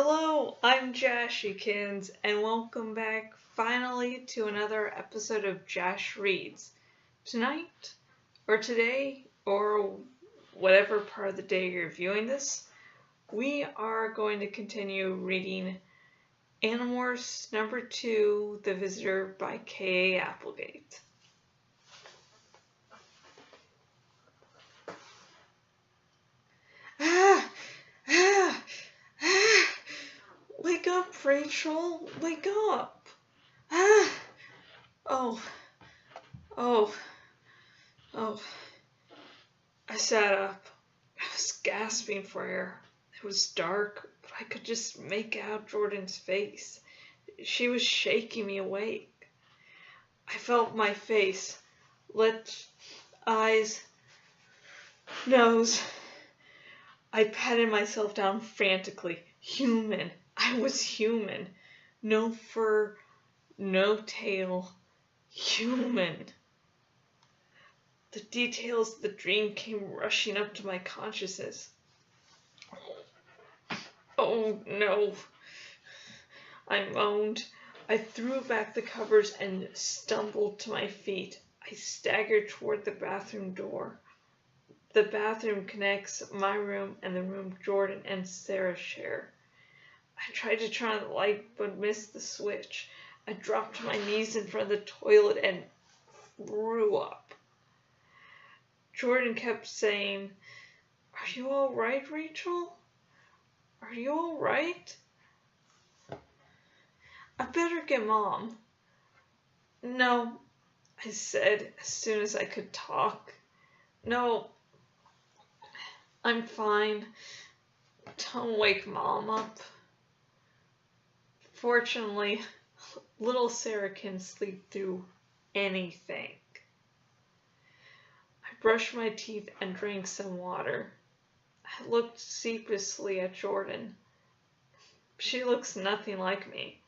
Hello, I'm Jashikins, and welcome back finally to another episode of Jash Reads. Tonight, or today, or whatever part of the day you're viewing this, we are going to continue reading Animorphs number 2, The Visitor by K.A. Applegate. Wake up, Rachel! Wake up! Oh. I sat up. I was gasping for air. It was dark, but I could just make out Jordan's face. She was shaking me awake. I felt my face, lips, eyes, nose. I patted myself down frantically. Human. I was human. No fur, no tail. Human. The details of the dream came rushing up to my consciousness. Oh no. I moaned. I threw back the covers and stumbled to my feet. I staggered toward the bathroom door. The bathroom connects my room and the room Jordan and Sarah share. I tried to turn on the light but missed the switch. I dropped to my knees in front of the toilet and threw up. Jordan kept saying, "Are you all right, Rachel? Are you all right? I better get Mom." "No," I said as soon as I could talk. "No, I'm fine. Don't wake Mom up." Fortunately, little Sarah can sleep through anything. I brushed my teeth and drank some water. I looked sheepishly at Jordan. She looks nothing like me.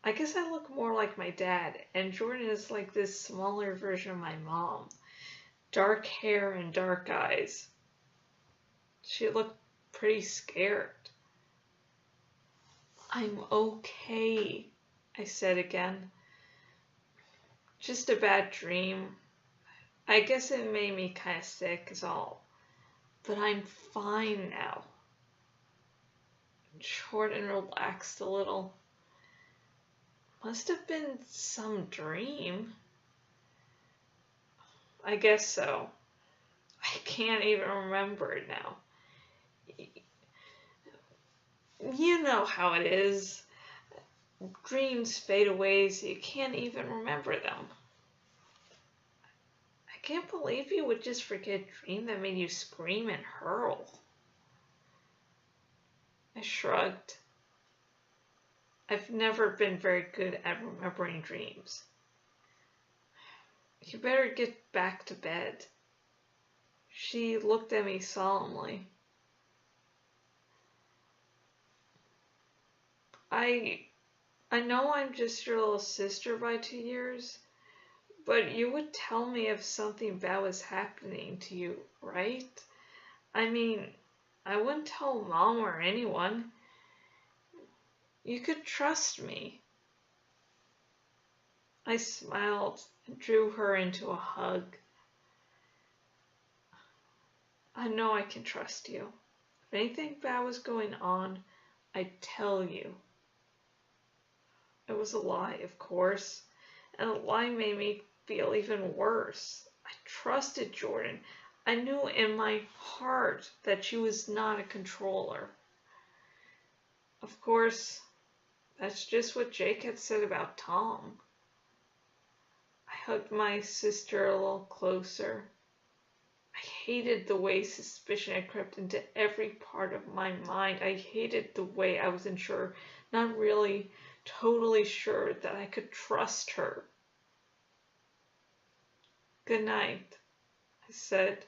I guess I look more like my dad, and Jordan is like this smaller version of my mom. Dark hair and dark eyes. She looked pretty scared. "I'm okay," I said again. "Just a bad dream. I guess it made me kind of sick is all. But I'm fine now." Jordan relaxed a little. "Must have been some dream." "I guess so. I can't even remember it now. You know how it is. Dreams fade away so you can't even remember them." "I can't believe you would just forget a dream that made you scream and hurl." I shrugged. I've never been very good at remembering dreams. "You better get back to bed." She looked at me solemnly. I know I'm just your little sister by 2 years, but you would tell me if something bad was happening to you, right? I mean, I wouldn't tell Mom or anyone. You could trust me." I smiled and drew her into a hug. "I know I can trust you. If anything bad was going on, I'd tell you." It was a lie, of course, and the lie made me feel even worse. I trusted Jordan. I knew in my heart that she was not a controller. Of course, that's just what Jake had said about Tom. I hugged my sister a little closer. I hated the way suspicion had crept into every part of my mind. I hated the way I wasn't sure, not really totally sure, that I could trust her. "Good night," I said.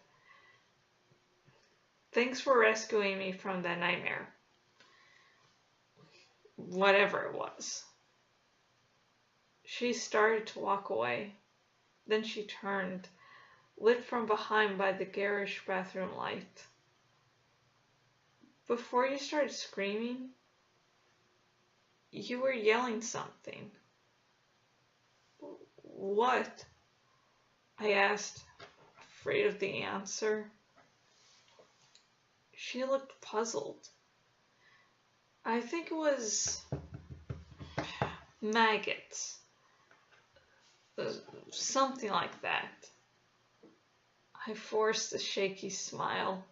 "Thanks for rescuing me from that nightmare. Whatever it was." She started to walk away. Then she turned, lit from behind by the garish bathroom light. before you started screaming, you were yelling something. What? I asked, afraid of the answer. She looked puzzled. I think it was maggots. Something like that. I forced a shaky smile.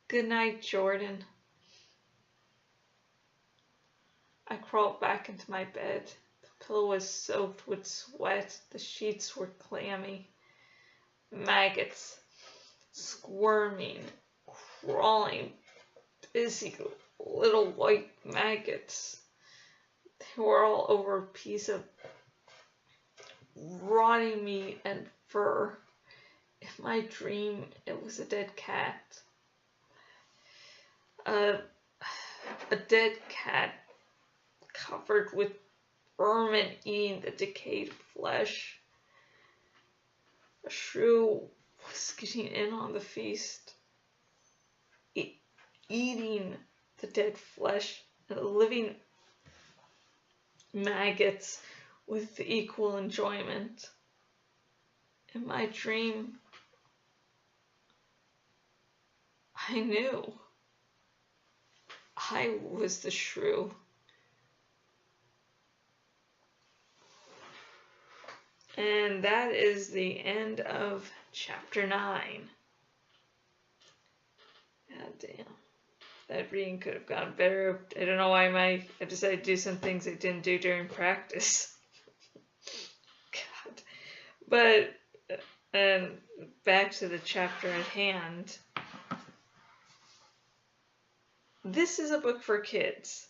Good night, Jordan. I crawled back into my bed. The pillow was soaked with sweat. The sheets were clammy. Maggots. Squirming. Crawling. Busy little white maggots. They were all over a piece of rotting meat and fur. In my dream, it was a dead cat. A dead cat covered with vermin eating the decayed flesh. A shrew was getting in on the feast, eating the dead flesh and the living maggots with equal enjoyment. In my dream, I knew I was the shrew. And that is the end of chapter 9. God damn. That reading could have gone better. I don't know why I decided to do some things I didn't do during practice. God. But, back to the chapter at hand. This is a book for kids.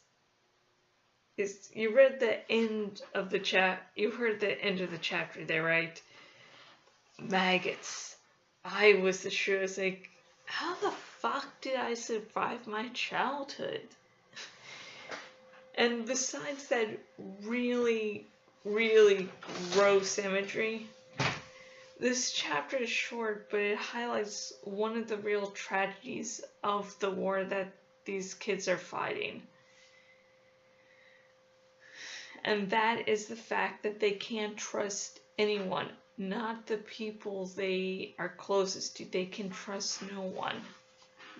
You read the end of the you heard the end of the chapter there, right? Maggots. I was the shrew. I was like, how the fuck did I survive my childhood? And besides that really, really gross imagery, this chapter is short, but it highlights one of the real tragedies of the war that these kids are fighting. And that is the fact that they can't trust anyone, not the people they are closest to. They can trust no one,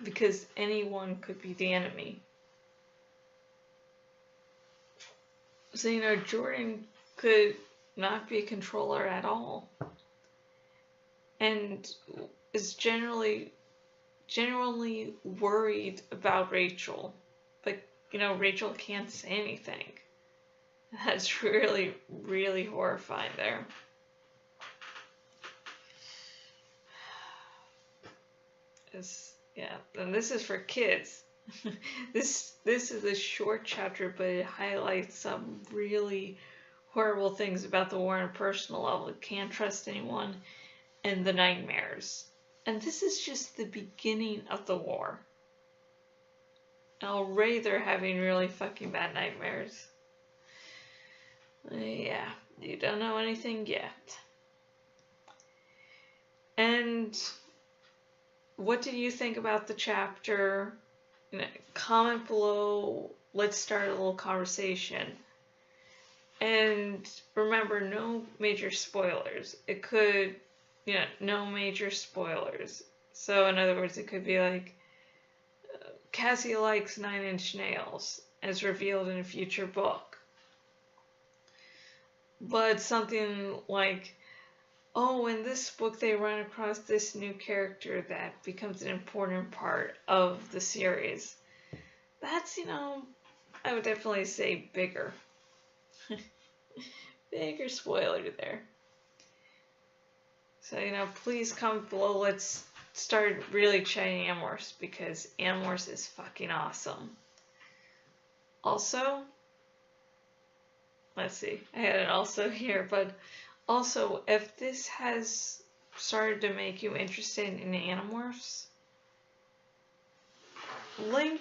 because anyone could be the enemy. So, Jordan could not be a controller at all. And is generally worried about Rachel. But, Rachel can't say anything. That's really, really horrifying there. And this is for kids. This is a short chapter, but it highlights some really horrible things about the war on a personal level. You can't trust anyone, and the nightmares. And this is just the beginning of the war. Already they're having really fucking bad nightmares. Yeah, you don't know anything yet. And what did you think about the chapter? Comment below. Let's start a little conversation. And remember, no major spoilers. It could, no major spoilers. So in other words, it could be like, Cassie likes 9 Inch Nails, as revealed in a future book. But something like, oh, in this book they run across this new character that becomes an important part of the series. That's, I would definitely say bigger. Bigger spoiler there. So, please comment below. Let's start really chatting Animorphs, because Animorphs is fucking awesome. Also, let's see, I had it also here, but also, if this has started to make you interested in Animorphs, link,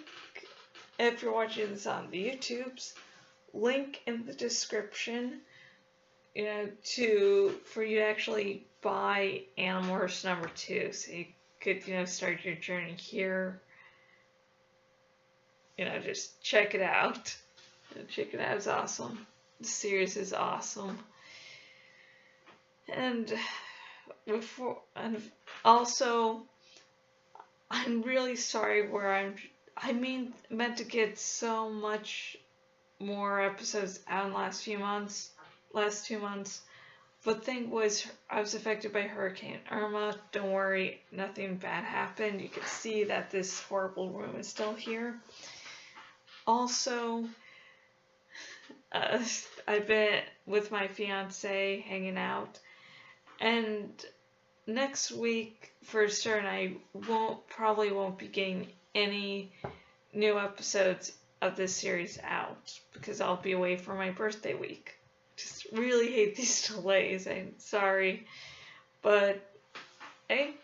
if you're watching this on the YouTubes, link in the description, for you to actually buy Animorphs number 2, so you could, start your journey here. Just check it out. Check it out. It's awesome. The series is awesome. And also, I'm really sorry where meant to get so much more episodes out in the last 2 months. But thing was, I was affected by Hurricane Irma. Don't worry, nothing bad happened. You can see that this horrible room is still here. Also, I've been with my fiance hanging out, and next week for certain I probably won't be getting any new episodes of this series out because I'll be away for my birthday week. Just really hate these delays. I'm sorry, but hey,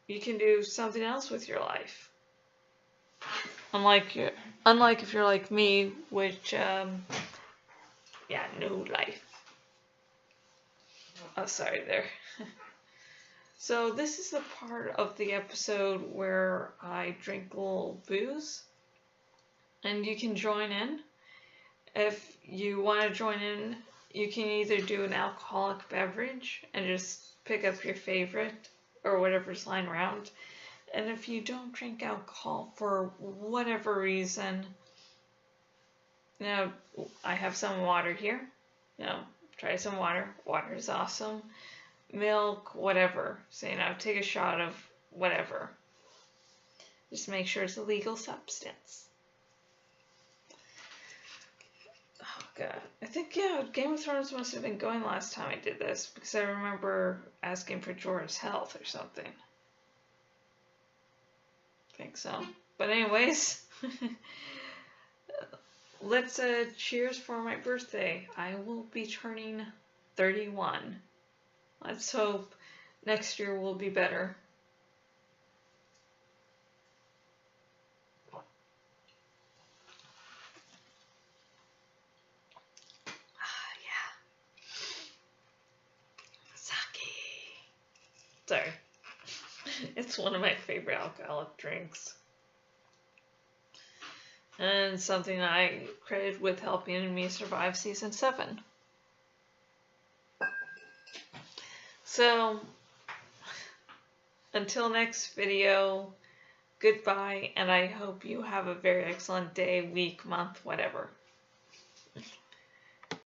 you can do something else with your life. Unlike if you're like me, which no life. Oh, sorry there. So this is the part of the episode where I drink a little booze, and you can join in. If you want to join in, you can either do an alcoholic beverage and just pick up your favorite or whatever's lying around. And if you don't drink alcohol for whatever reason, I have some water here. Try some water. Water is awesome. Milk, whatever. So, take a shot of whatever. Just make sure it's a legal substance. Oh, God. I think, Game of Thrones must have been going last time I did this, because I remember asking for Jorah's health or something. I think so. But anyways, let's cheers for my birthday. I will be turning 31. Let's hope next year will be better. Sorry. It's one of my favorite alcoholic drinks. And something I credit with helping me survive season 7. So, until next video, goodbye, and I hope you have a very excellent day, week, month, whatever.